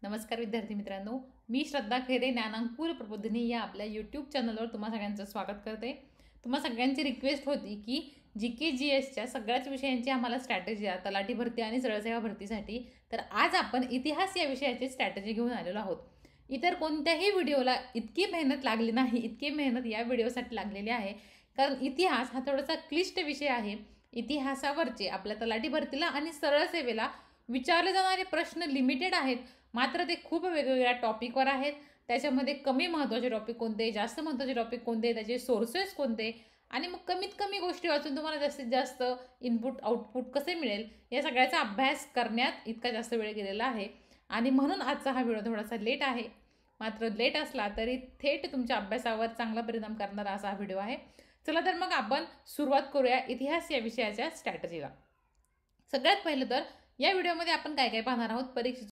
नमस्कार विद्यार्थी मित्रांनो, मी श्रद्धा खैरे ज्ञानांकुर प्रबोधिनी या आपल्या यूट्यूब चॅनलवर तुम्हा सगळ्यांचं स्वागत करते। तुम्हा सगळ्यांची रिक्वेस्ट होती की जीके जीएसच्या सगळ्याच विषयांची आम्हाला स्ट्रॅटेजी आहे तलाठी भरती आणि सरळसेवा भरतीसाठी। तर आज आपण इतिहास या विषयाची स्ट्रॅटेजी घेऊन आलेलो आहोत। इतर कोणत्याही व्हिडिओला इतकी मेहनत लागली नाही, इतकी मेहनत या व्हिडिओसाठी लागलेली आहे, कारण इतिहास हा थोडासा क्लिष्ट विषय आहे। इतिहासावरचे आपल्या तलाठी भरतीला आणि सरळ सेवेला विचारले जाणारे प्रश्न लिमिटेड आहेत, मात्र ते खूप वेगवेगळ्या टॉपिकवर आहेत। त्याच्यामध्ये कमी महत्त्वाचे टॉपिक कोणते, जास्त महत्त्वाचे टॉपिक कोणते, त्याचे सोर्सेस कोणते, आणि मग कमीत कमी गोष्टी वाचून तुम्हाला जास्तीत जास्त इनपुट आउटपुट कसे मिळेल या सगळ्याचा अभ्यास करण्यात इतका जास्त वेळ गेलेला आहे। आणि म्हणून आजचा हा व्हिडिओ थोडासा लेट आहे, मात्र लेट असला तरी थेट तुमच्या अभ्यासावर चांगला परिणाम करणारा असा हा व्हिडिओ आहे। चला तर मग आपण सुरुवात करूया इतिहास या विषयाच्या स्ट्रॅटेजीला। सगळ्यात पहिलं तर या व्हिडिओमध्ये आपण काय काय पाहणार आहोत, परीक्षेचे